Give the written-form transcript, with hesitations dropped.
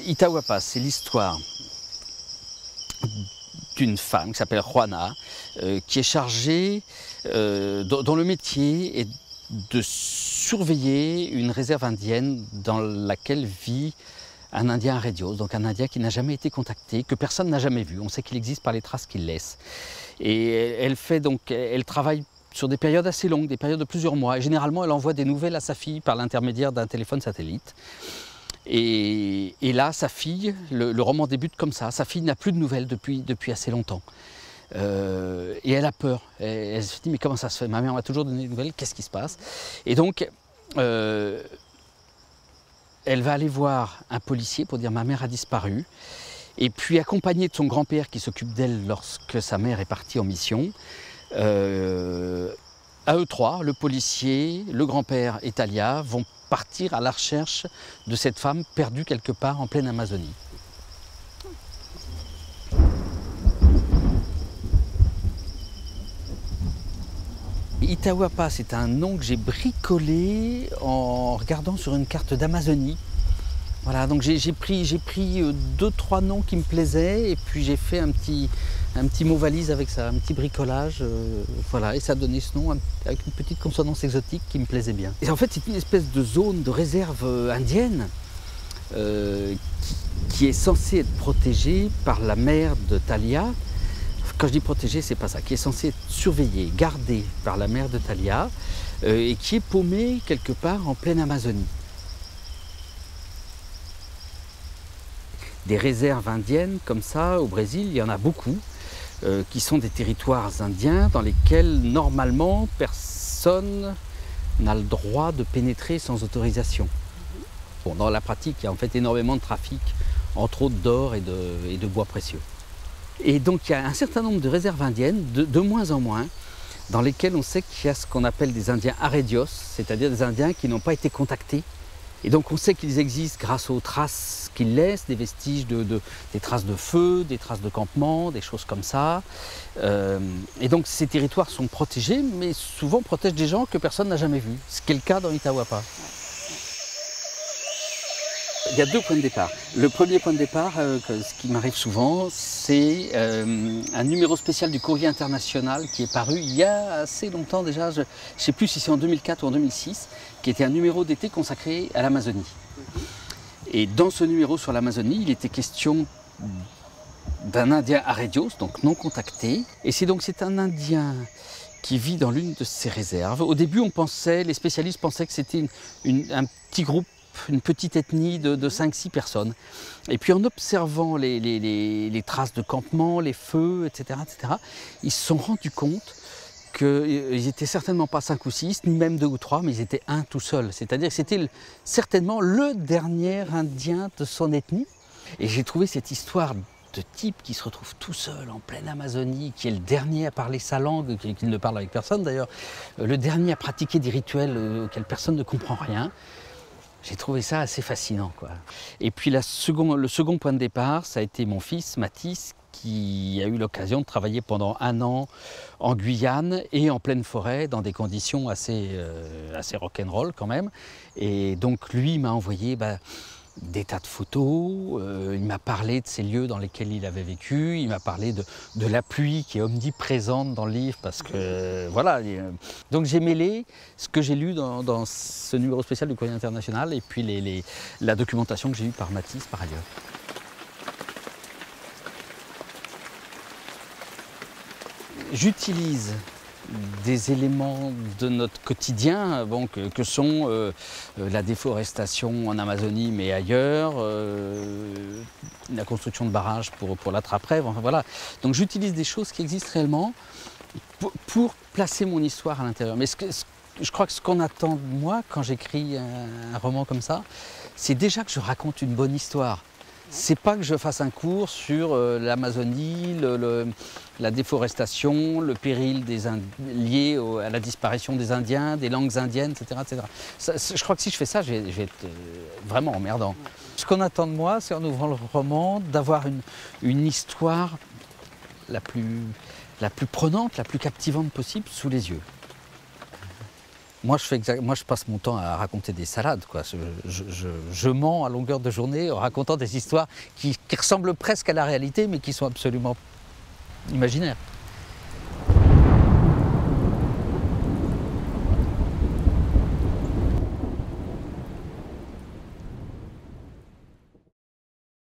Itahuapas, c'est l'histoire d'une femme qui s'appelle Juana, qui est chargée, dont le métier est de surveiller une réserve indienne dans laquelle vit un Indien Aredios, donc un Indien qui n'a jamais été contacté, que personne n'a jamais vu. On sait qu'il existe par les traces qu'il laisse. Et elle travaille sur des périodes assez longues, des périodes de plusieurs mois. Et généralement, elle envoie des nouvelles à sa fille par l'intermédiaire d'un téléphone satellite. Et là, sa fille, le roman débute comme ça. Sa fille n'a plus de nouvelles depuis assez longtemps. Et elle a peur. Elle se dit, mais comment ça se fait? Ma mère m'a toujours donné des nouvelles, qu'est-ce qui se passe? Et donc, elle va aller voir un policier pour dire, ma mère a disparu. Et puis, accompagnée de son grand-père qui s'occupe d'elle lorsque sa mère est partie en mission, à eux trois, le policier, le grand-père et Talia, vont partir à la recherche de cette femme perdue quelque part en pleine Amazonie. Itahuapas, c'est un nom que j'ai bricolé en regardant sur une carte d'Amazonie. Voilà, donc j'ai pris 2-3 noms qui me plaisaient et puis j'ai fait un petit mot valise avec ça, un petit bricolage, voilà, et ça a donné ce nom avec une petite consonance exotique qui me plaisait bien. Et en fait, c'est une espèce de zone de réserve indienne qui est censée être protégée par la mère de Talia. Quand je dis protégée, c'est pas ça, qui est censée être surveillée, gardée par la mère de Talia et qui est paumée quelque part en pleine Amazonie. Des réserves indiennes comme ça au Brésil, il y en a beaucoup, qui sont des territoires indiens dans lesquels normalement personne n'a le droit de pénétrer sans autorisation. Bon, dans la pratique, il y a en fait énormément de trafic, entre autres d'or et de bois précieux. Et donc il y a un certain nombre de réserves indiennes, de moins en moins, dans lesquelles on sait qu'il y a ce qu'on appelle des Indiens Aredios, c'est-à-dire des Indiens qui n'ont pas été contactés. Et donc on sait qu'ils existent grâce aux traces qu'ils laissent, des vestiges, des traces de feu, des traces de campement, des choses comme ça. Et donc ces territoires sont protégés, mais souvent protègent des gens que personne n'a jamais vus, ce qui est le cas dans Itahuapas. Il y a 2 points de départ. Le premier point de départ, ce qui m'arrive souvent, c'est un numéro spécial du Courrier International qui est paru il y a assez longtemps déjà, je ne sais plus si c'est en 2004 ou en 2006, qui était un numéro d'été consacré à l'Amazonie. Et dans ce numéro sur l'Amazonie, il était question d'un Indien Aredios, donc non contacté. Et c'est un Indien qui vit dans l'une de ces réserves. Au début, les spécialistes pensaient que c'était un petit groupe, une petite ethnie de 5-6 personnes. Et puis en observant les traces de campement, les feux, etc., ils se sont rendus compte qu'ils n'étaient certainement pas 5 ou 6, ni même 2 ou 3, mais ils étaient un tout seul. C'est-à-dire que c'était certainement le dernier Indien de son ethnie. Et j'ai trouvé cette histoire de type qui se retrouve tout seul en pleine Amazonie, qui est le dernier à parler sa langue, qu'il ne parle avec personne d'ailleurs, le dernier à pratiquer des rituels auxquels personne ne comprend rien. J'ai trouvé ça assez fascinant, quoi. Et puis le second point de départ, ça a été mon fils, Mathis, qui a eu l'occasion de travailler pendant 1 an en Guyane et en pleine forêt, dans des conditions assez rock'n'roll quand même. Et donc lui m'a envoyé des tas de photos, il m'a parlé de ces lieux dans lesquels il avait vécu, il m'a parlé de la pluie qui est omniprésente dans le livre, parce que voilà. Donc j'ai mêlé ce que j'ai lu dans ce numéro spécial du Courrier International et puis la documentation que j'ai eue par Mathis par ailleurs. J'utilise des éléments de notre quotidien que sont la déforestation en Amazonie mais ailleurs, la construction de barrages pour l'attrape-rêve, enfin, voilà. Donc j'utilise des choses qui existent réellement pour placer mon histoire à l'intérieur. Mais je crois que ce qu'on attend de moi quand j'écris un roman comme ça, c'est déjà que je raconte une bonne histoire. C'est pas que je fasse un cours sur l'Amazonie, la déforestation, le péril lié à la disparition des Indiens, des langues indiennes, etc. Je crois que si je fais ça, je vais être vraiment emmerdant. Ce qu'on attend de moi, c'est en ouvrant le roman, d'avoir une histoire la plus prenante, la plus captivante possible sous les yeux. Moi je passe mon temps à raconter des salades, quoi. Je mens à longueur de journée en racontant des histoires qui ressemblent presque à la réalité, mais qui sont absolument imaginaires.